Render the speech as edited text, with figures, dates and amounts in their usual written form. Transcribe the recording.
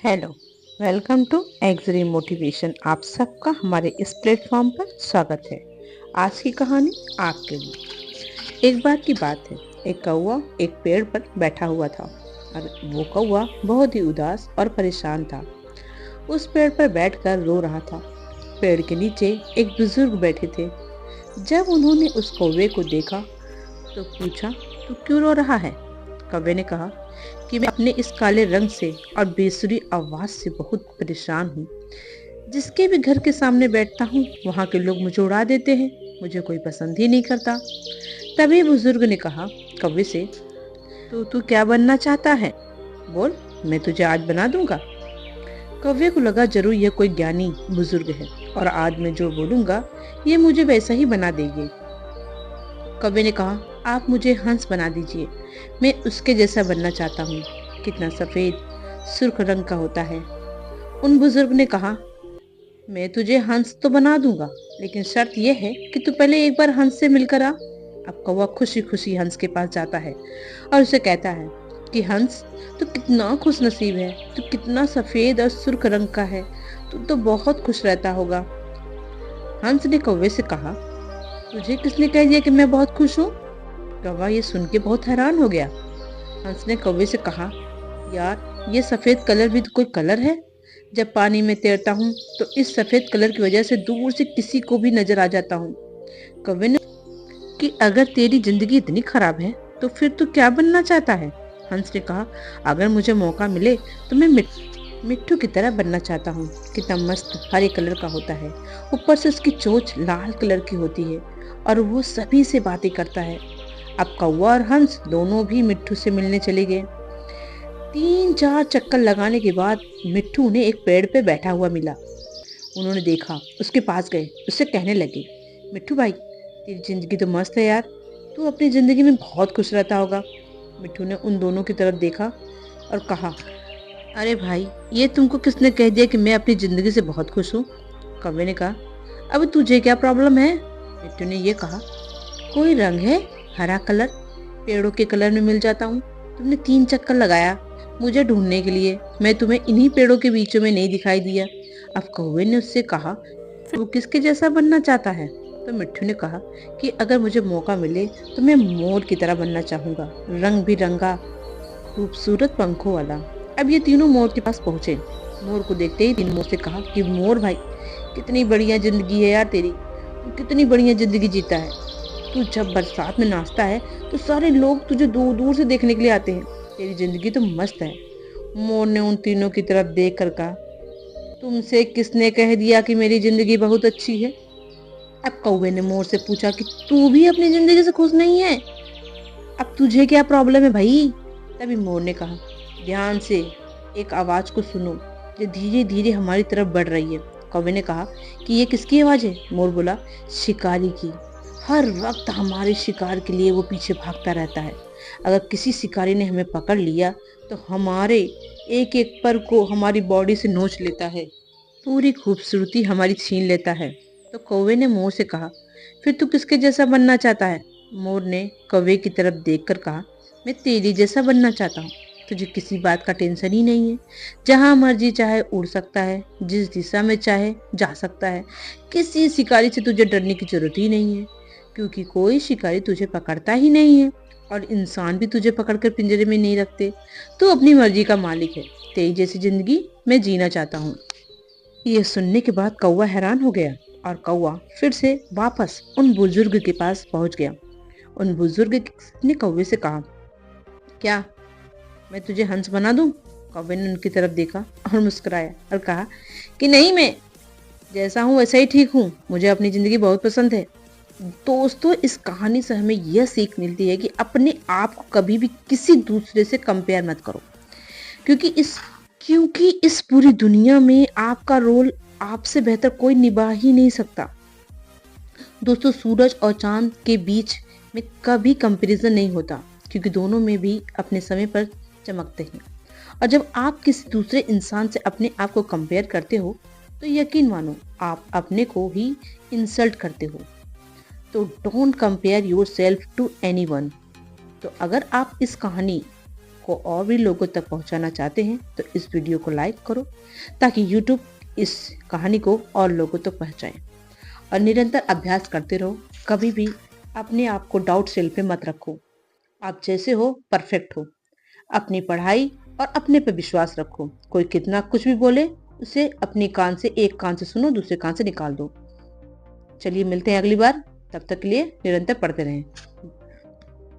Hello, welcome to एग्जरी motivation. आप सबका हमारे इस प्लेटफॉर्म पर स्वागत है। आज की कहानी आपके लिए। एक बार की बात है, एक कौवा एक पेड़ पर बैठा हुआ था और वो कौवा बहुत ही उदास और परेशान था। उस पेड़ पर बैठकर रो रहा था। पेड़ के नीचे एक बुजुर्ग बैठे थे। जब उन्होंने उस कौवे को देखा तो पूछा, तू क्यों रो रहा है? कौवे ने कहा कि मैं अपने इस काले रंग से और बेसुरी आवाज से बहुत परेशान हूँ। जिसके भी घर के सामने बैठता हूँ वहाँ के लोग मुझे उड़ा देते हैं। मुझे कोई पसंद ही नहीं करता। तभी बुजुर्ग ने कहा कौवे से, तो तू क्या बनना चाहता है? बोल, मैं तुझे आज बना दूंगा। कौवे को लगा जरूर यह कोई ज्ञानी बुजुर्ग है और आज मैं जो बोलूंगा ये मुझे वैसा ही बना देंगे। कौवे ने कहा, आप मुझे हंस बना दीजिए, मैं उसके जैसा बनना चाहता हूँ। कितना सफेद सुर्ख रंग का होता है। उन बुजुर्ग ने कहा, मैं तुझे हंस तो बना दूंगा, लेकिन शर्त यह है कि तू पहले एक बार हंस से मिलकर आ। अब कौवा खुशी खुशी हंस के पास जाता है और उसे कहता है कि हंस, तू कितना खुश नसीब है, तू कितना सफेद और सुर्ख रंग का है, तू तो बहुत खुश रहता होगा। हंस ने कौवे से कहा, तुझे किसने कह दिया कि मैं बहुत खुश हूँ? कौवा ये सुन के बहुत हैरान हो गया। हंस ने कौवे से कहा, यार ये सफेद कलर भी तो कोई कलर है। जब पानी में तैरता हूँ तो इस सफेद कलर की वजह से दूर से किसी को भी नजर आ जाता हूँ। कौवे ने कि अगर तेरी जिंदगी इतनी खराब है तो फिर तू क्या बनना चाहता है? हंस ने कहा, अगर मुझे मौका मिले तो मैं मिट्टू की तरह बनना चाहता हूँ। कितना मस्त हरे कलर का होता है, ऊपर से उसकी चोंच लाल कलर की होती है और वो सभी से बातें करता है। अब कौवा और हंस दोनों भी मिट्टू से मिलने चले गए। 3-4 चक्कर लगाने के बाद मिट्टू उन्हें एक पेड़ पे बैठा हुआ मिला। उन्होंने देखा, उसके पास गए, उससे कहने लगे, मिट्टू भाई, तेरी जिंदगी तो मस्त है यार, तू अपनी जिंदगी में बहुत खुश रहता होगा। मिट्टू ने उन दोनों की तरफ देखा और कहा, अरे भाई, ये तुमको किसने कह दिया कि मैं अपनी जिंदगी से बहुत खुश हूँ? कौवे ने कहा, अब तुझे क्या प्रॉब्लम है? मिट्टू ने ये कहा, कोई रंग है हरा कलर, पेड़ों के कलर में मिल जाता हूँ। तुमने 3 चक्कर लगाया मुझे ढूंढने के लिए, मैं तुम्हें इन्हीं पेड़ों के बीचों में नहीं दिखाई दिया। अब कौवे ने उससे कहा, वो किसके जैसा बनना चाहता है? तो मिट्टू ने कहा कि अगर मुझे मौका मिले तो मैं मोर की तरह बनना चाहूंगा, रंग बिरंगा, खूबसूरत पंखों वाला। अब ये तीनों मोर के पास पहुंचे। मोर को देखते ही तीनों मोर से कहा कि मोर भाई, कितनी बढ़िया जिंदगी है यार तेरी, तू कितनी बढ़िया जिंदगी जीता है। तू जब बरसात में नाचता है तो सारे लोग तुझे दूर दूर से देखने के लिए आते हैं। तेरी जिंदगी तो मस्त है। मोर ने उन तीनों की तरफ देख कर कहा, तुमसे किसने कह दिया कि मेरी जिंदगी बहुत अच्छी है? अब कौवे ने मोर से पूछा कि तू भी अपनी जिंदगी से खुश नहीं है? अब तुझे क्या प्रॉब्लम है भाई? तभी मोर ने कहा, ध्यान से एक आवाज को सुनो जो धीरे धीरे हमारी तरफ बढ़ रही है। कौवे ने कहा कि ये किसकी आवाज है? मोर बोला, शिकारी की। हर वक्त हमारे शिकार के लिए वो पीछे भागता रहता है। अगर किसी शिकारी ने हमें पकड़ लिया तो हमारे एक एक पर को हमारी बॉडी से नोच लेता है, पूरी खूबसूरती हमारी छीन लेता है। तो कौवे ने मोर से कहा, फिर तू किसके जैसा बनना चाहता है? मोर ने कौवे की तरफ देखकर कहा, मैं तेरी जैसा बनना चाहता हूँ। तुझे किसी बात का टेंशन ही नहीं है। जहाँ मर्जी चाहे उड़ सकता है, जिस दिशा में चाहे जा सकता है। किसी शिकारी से तुझे डरने की जरूरत ही नहीं है, क्योंकि कोई शिकारी तुझे पकड़ता ही नहीं है और इंसान भी तुझे पकड़कर पिंजरे में नहीं रखते। तू अपनी मर्जी का मालिक है। तेरी जैसी जिंदगी मैं जीना चाहता हूँ। ये सुनने के बाद कौवा हैरान हो गया और कौवा फिर से वापस उन बुजुर्ग के पास पहुंच गया। उन बुजुर्ग ने कौवे से कहा, क्या मैं तुझे हंस बना दूं? कौवे ने उनकी तरफ देखा और मुस्कुराया और कहा कि नहीं, मैं जैसा हूँ वैसा ही ठीक हूँ, मुझे अपनी जिंदगी बहुत पसंद है। दोस्तों, इस कहानी से हमें यह सीख मिलती है कि अपने आप को कभी भी किसी दूसरे से कंपेयर मत करो, क्योंकि इस पूरी दुनिया में आपका रोल आपसे बेहतर कोई निभा ही नहीं सकता। दोस्तों, सूरज और चांद के बीच में कभी कंपैरिजन नहीं होता, क्योंकि दोनों में भी अपने समय पर चमकते हैं। और जब आप किसी दूसरे इंसान से अपने आप को कंपेयर करते हो तो यकीन मानो आप अपने को ही इंसल्ट करते हो। तो don't compare yourself to anyone. तो अगर आप इस कहानी को और भी लोगों तक पहुंचाना चाहते हैं तो इस वीडियो को लाइक करो ताकि यूट्यूब इस कहानी को और लोगों तक पहुंचाए। और निरंतर अभ्यास करते रहो। कभी भी अपने आप को डाउट सेल पे मत रखो। आप जैसे हो परफेक्ट हो। अपनी पढ़ाई और अपने पे विश्वास रखो। कोई कितना कुछ भी बोले उसे अपनी कान से एक कान से सुनो, दूसरे कान से निकाल दो। चलिए मिलते हैं अगली बार। तब तक के लिए निरंतर पढ़ते रहें।